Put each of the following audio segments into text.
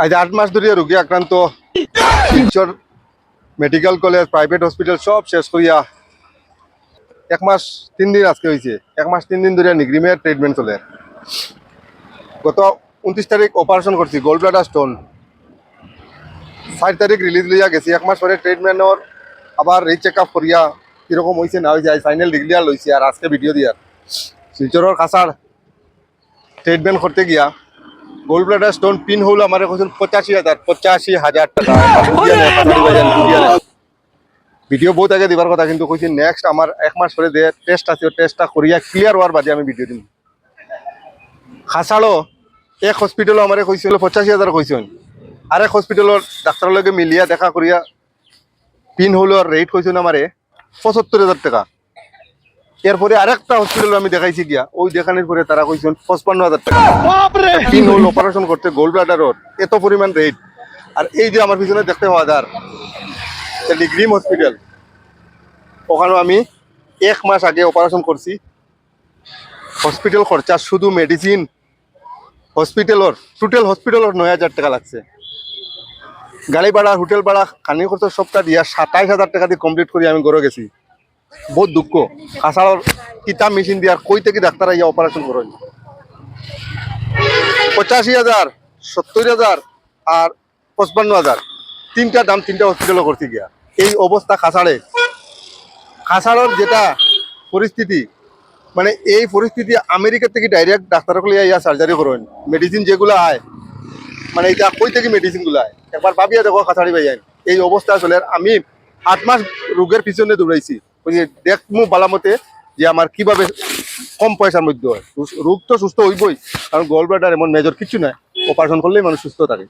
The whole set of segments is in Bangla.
আজ 8 মাস ধরে রোগী আক্রান্ত Silchar medical college private hospital সব শেষ করিয়া 1 মাস 3 দিন আজকে হয়েছে। 1 মাস 3 দিন ধরে নিগ্রিমের ট্রিটমেন্ট চলে। গত 29 তারিখ অপারেশন করছি গোল্ড ব্লাডার স্টোন। 4 তারিখ রিলিজ লইয়া গেছি। 1 মাস পরে ট্রিটমেন্টর আবার রিচেক আপ করিয়া কিরকম হয়েছে না হয়েছে ফাইনাল ডিক্লিয়ার লইছি। আর আজকে ভিডিও দিয়ার শিলচরের কাছার ট্রিটমেন্ট করতে গিয়া গোল্ড ব্লাডার স্টোন পিন হল আমার কৈছিল 85,000 টাকা। ভিডিও বহুত আগে দিবার কথা, কিন্তু কইছি নেক্সট আমার 1 মাস পরে যে টেস্ট আছে টেস্টটা করিয়া ক্লিয়ার হওয়ার বাদে আমি ভিডিও দিম। খাসাড়ো এক হসপিটালও আমার কইছিল 85,000 কইছেন, আরেক হসপিটালের ডাক্তারের লগে মিলিয়া দেখা করিয়া পিন হলের রেট কইছেন আমারে 75,000 টাকা। এরপরে আরেকটা হসপিটাল আমি দেখাইছি গিয়া, ওই দেখানোর পরে তারা কইছেন 55,000 টাকা। পিন হোল অপারেশন করতে গোল্ড ব্লাডারর এত পরিমাণ রেট। আর এই যে আমার পিছনে দেখতে পাওয়া যার নিগ্রিম হসপিটাল, ওখানে আমি 1 মাস আগে অপারেশন করছি। হসপিটাল খরচা শুধু মেডিসিন হসপিটালর টোটাল হসপিটালর 9,000 টাকা লাগছে। গাড়ি ভাড়া হোটেল ভাড়া খানি খরচ সবটা দিয়া 27,000 টাকা দিয়ে কমপ্লিট করি আমি ঘরে গেছি। বহুত দুঃখ। কাছাড়র কিতাব মেশিন দিয়ার কই থেকে ডাক্তার ইয়া অপারেশন করেন 85,000, 70,000 আর 55,000, তিনটা দাম তিনটা হসপিটালও করতে গিয়া। এই অবস্থা খাসাড়ের যেটা পরিস্থিতি, মানে এই পরিস্থিতি আমেরিকা থেকে ডাইরেক্ট ডাক্তারকে ইয়া সার্জারি করেন। মেডিসিন যেগুলো আয়, মানে এটা কই থেকে মেডিসিন গুলো আয় একবার ভাবিয়া দেখো খাসাড়ি ভাই। এই অবস্থা আসলে আমি 8 মাস রোগের পিছনে দৌড়াইছি, দেখমু বালামতে যে আমার কিভাবে কম পয়সার মধ্যে হয়। রোগ তো সুস্থ হইবই, কারণ গোল্ড ব্লাডার এমন মেজর কিছু নাই, অপারেশন করলেই মানুষ সুস্থ থাকে।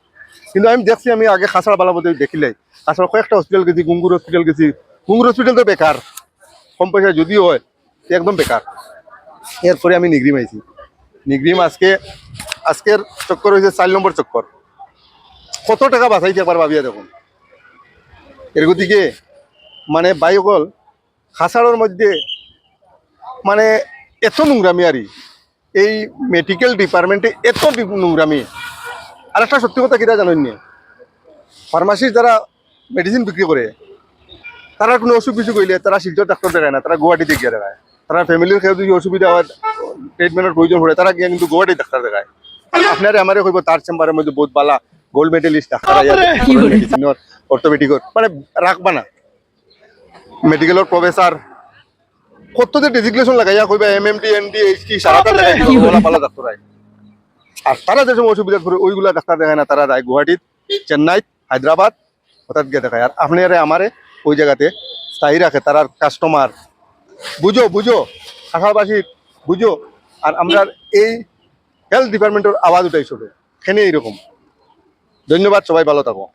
কিন্তু আমি দেখছি আমি আগে খাসাড় বালামতে দেখিলাই খাসাড় কয়েকটা হসপিটাল গেছি, গুঙ্গুর হসপিটাল গেছি। গুঙ্গুর হসপিটাল তো বেকার, কম পয়সা যদিও হয় একদম বেকার। এরপরে আমি নিগ্রিম আইছি। নিগ্রিম আজকের চক্কর হয়েছে 4 নম্বর চক্কর। কত টাকা বাঁচাইছে একবার ভাবিয়া দেখুন। এর গতিকে মানে বাইকল খাসাড়ের মধ্যে মানে এত নোংরামি। আর এই মেডিকেল ডিপার্টমেন্টে এত নোংরামি। আর একটা সত্যি কথা কিনা জানেন নি, ফার্মাসির যারা মেডিসিন বিক্রি করে তারা কোনো অসুখ বিসুখ হইলে তারা শিলচর ডাক্তার দেখায় না, তারা গুয়াহাটিতে গিয়ে দেখায়। তারা ফ্যামিলির কেউ যদি অসুবিধা হয়, ট্রিটমেন্টের প্রয়োজন পড়ে, তারা গিয়ে কিন্তু গুয়াহাটি ডাক্তার দেখায়। আপনারে আমারে কইব তার চেম্বারের মধ্যে বহুত বালা গোল্ড মেডেলিস্ট ডাক্তার মেডিসিনের অর্থোপেডিকর মানে রাখবা না। মেডিকেলের প্রফেসর কত যে ডেজিগনেশন লাগাইয়া কইবা MMD ND HD সারাটা লাগাই দিবা ভালো ডাক্তার আয়। আর তারা যে সময় অসুবিধা করে ওইগুলা ডাক্তার দেখায় না, তারা যায় গুয়াহাটিত, চেন্নাইত, হায়দ্রাবাদ হঠাৎ গিয়ে দেখায়। আর আপনারে আমারে ওই জায়গাতে স্থায়ী রাখে তারার কাস্টমার। বুঝো খাসাড়বাসী বুঝো। আর আমরা এই হেলথ ডিপার্টমেন্টের আওয়াজ উঠাই ছোট এখানে এইরকম। ধন্যবাদ, সবাই ভালো থাকো।